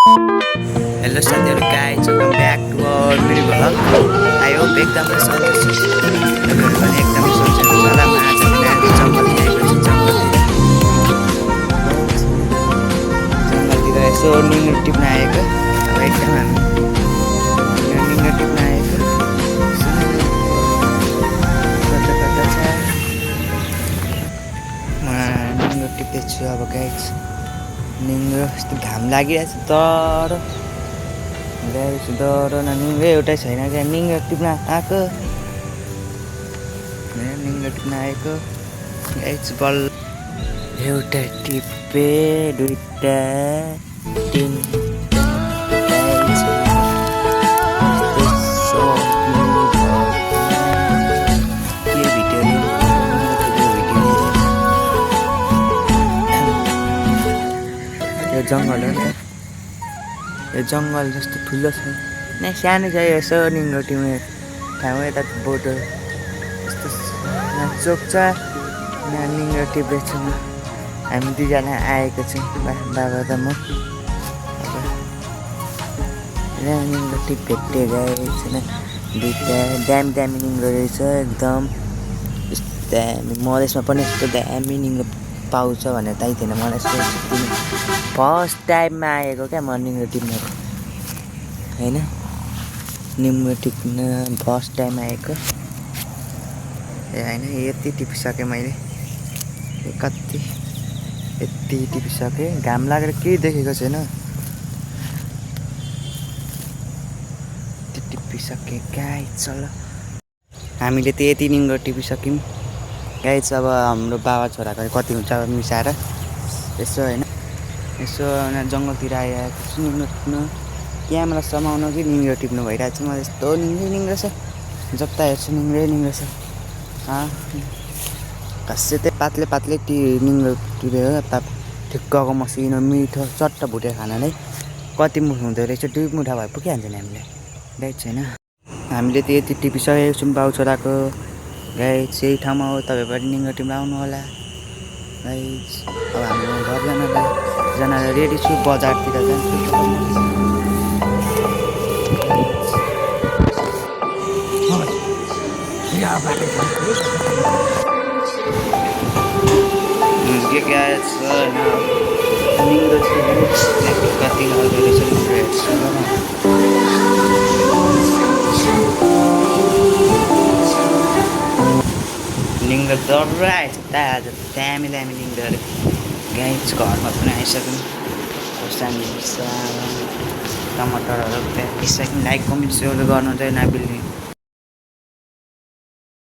Hello साथीहरु guys welcome back to our mini vlog. I hope एकदमै सन्चै छु। तपाईँहरु पनि एकदमै सन्चै हुनुहुन्छ होला। म आज चाहिँ जङ्गलतिर आएको छु। जङ्गलतिर यसो निङ्गो टिप्न आएको। अब एकदम हामी निङ्गो टिप्न आएको। कता छ म निङ्गो टिप्दैछु अब गाइज। निङ्गो यस्तो घाम लागिरहेछ तर गाइस डर न निङ्गो एउटै छैन क्या। निङ्गो टिप्न आएको निङ्गो टिप्न आएको गाइस। बल एउटा टिपे दुईटा तिनटा गाइस। यो जङ्गल हो नि। यो जङ्गल जस्तो ठुलो छ न, सानो छ यसो निङ्गो टिप्ने ठाउँ। यता बोटो यस्तो चोक छ न, निङ्गो टिप्दैछु म। हामी दुईजना आएको छौँ बाबा र म। अब निङ्गो टिप भेट्यो गाइस होइन। दुईवटा दामी दामी निङ्गो रहेछ एकदम। दामी मधेसमा पनि यस्तो दामी निङ्गो पाउँछ भनेर थाहै थिएन मलाई। फर्स्ट टाइममा आएको क्या म निङ्गो टिप्नको होइन। निङ्गो टिप्न फर्स्ट टाइम आएको ए होइन। यति टिपिसकेँ मैले, कति यति टिपिसकेँ। घाम लागेर केही देखेको छैन। यति टिपिसकेँ गाइस। चल हामीले त यति निङ्गो टिपिसक्यौँ गाइस। अब हाम्रो बाबा छोराको कति हुन्छ अब मिसाएर यसो होइन। यसो जङ्गलतिर आइरहेको छु निङ्गो टिप्नु। क्यामेरा समाउनु कि निङ्गो टिप्नु भइरहेको छ मलाई। यस्तो निङ्गो छ, जता हेर्छु निङ्गो छ। घाँसे चाहिँ पातले पातले निङ्गो टिपेर ठिक्कको मसिनो मिठो चट्ट भुटेर खाना नै कति मुठ हुँदो रहेछ। 2 मुठा भए पुगिहाल्छ नि हामीलाई गाइस छैन। हामीले त यति टिपिसकेको छौँ बाउ छोराको गाइस। यही ठाउँमा हो, तपाईँ पनि निङ्गो टिप्न आउनु होला गाइस। अब हाम्रो घर जानलाई रेडी छु, बजारतिर जान्छु। के गाइस निङ्गो कति खालको रहेछ निङ्गो हेर्छु। निङ्गो डर आएछ त आज। दामी दामी निङ्गोहरू गाइस। घरमा पनि आइसक्यौँ। खोर्सानी टमाटरहरू पिसिसक्यौँ। लाइक कमेन्ट सेयर गर्नु चाहिँ नबिर्सिनु।